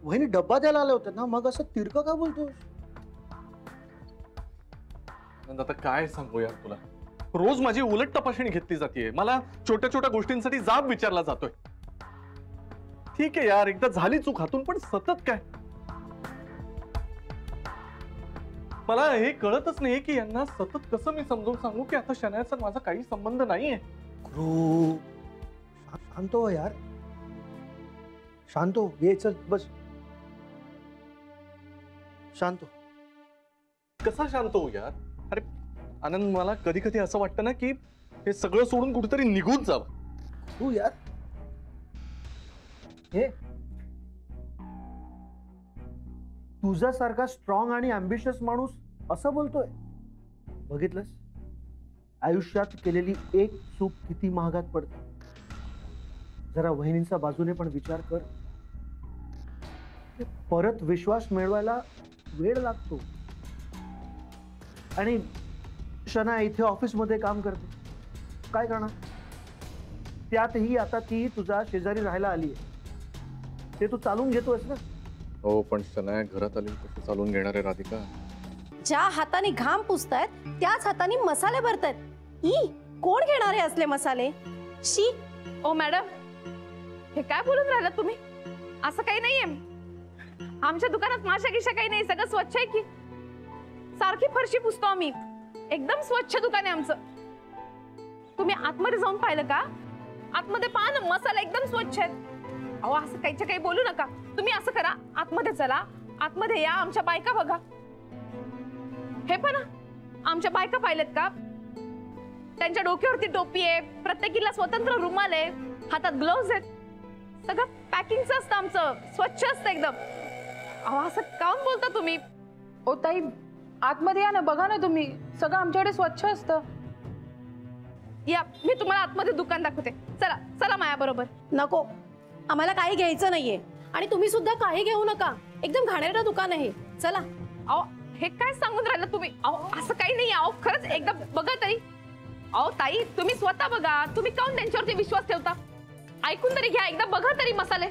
वहिनी डब्बा द्यायला आले होते ना, मग असं तिरकं का बोलतोस? आता काय सांगू यार तुला, रोज माझी उलट तपासणी घेतली जाते, मला छोट्या छोट्या गोष्टींसाठी जाब विचारला जातोय. ठीक आहे यार, एकदा झाली चूक हातून, पण सतत काय? मला हे कळतच नाही की यांना सतत कसं मी समजून सांगू की आता शनायाचा माझा काही संबंध नाहीये. क्रू, शांत हो यार, शांत हो. ये चल बस, शांत हो. कसा शांत हो यार? अरे आनंद, मला कधी कधी असं वाटतं ना की हे सगळं सोडून कुठेतरी निघून जावं. तू यार, हे तुझ्यासारखा स्ट्रॉंग आणि अँबिशियस माणूस असं बोलतोय? बघितलंस, आयुष्यात केलेली एक चूक किती महागात पडते. जरा वहिनींचा बाजूने पण विचार कर. परत विश्वास मिळवायला वेळ लागतो. आणि शना इथे ऑफिसमध्ये काम करते, काय करणार? त्यातही आता ती तुझा शेजारी राहायला आली आहे, ते तू चालून घेतोयस ना. हो, पण शनाया घरात आली कसं चालून घेणार आहे राधिका? ज्या हाताने घाम पुसतायत त्याच हाताने मसाले भरतायत. ई, कोण घेणार आहे असले मसाले? शी. ओ मॅडम, हे काय बोलून राहिलात तुम्ही? असं काही नाहीये. आमच्या दुकानात माशा गिशा काही नाही, सगळं स्वच्छ आहे की. सारखी फरशी पुसतो आम्ही, एकदम स्वच्छ दुकान आहे आमचं. तुम्ही आतमध्ये जाऊन पाहिलं का? आतमध्ये पहा ना, मसाला एकदम स्वच्छ आहेत. अहो, असं काहीच्या काही बोलू नका. तुम्ही असं करा, आतमध्ये चला, आतमध्ये या, आमच्या बायका बघा. हे पण आमच्या बायका पाहिलेत का? त्यांच्या डोक्यावरती टोपी आहे, प्रत्येकीला स्वतंत्र रुमाल आहे, हातात ग्लोव्ज आहेत. सगळं पॅकिंगचं असतं आमचं, स्वच्छ असतं एकदम. अहो, असं काऊन बोलता तुम्ही? ओ ताई, आतमध्ये या ना, बघा ना तुम्ही, सगळं आमच्याकडे स्वच्छ असतं. या, मी तुम्हाला आतमध्ये दुकान दाखवते. चला चला माझ्या बरोबर. नको, आम्हाला काही घ्यायचं नाहीये आणि तुम्ही सुद्धा काही घेऊ नका. एकदम घाणेरडं दुकान आहे. चला. अहो, हे काय सांगून राहिलं तुम्ही? अहो, असं काही नाही. अहो, खरंच एकदा बघा तरी. अहो ताई, तुम्ही स्वतः बघा. तुम्ही काऊन त्यांच्यावरती विश्वास ठेवता? ऐकून तरी घ्या, एकदा बघा तरी मसाले.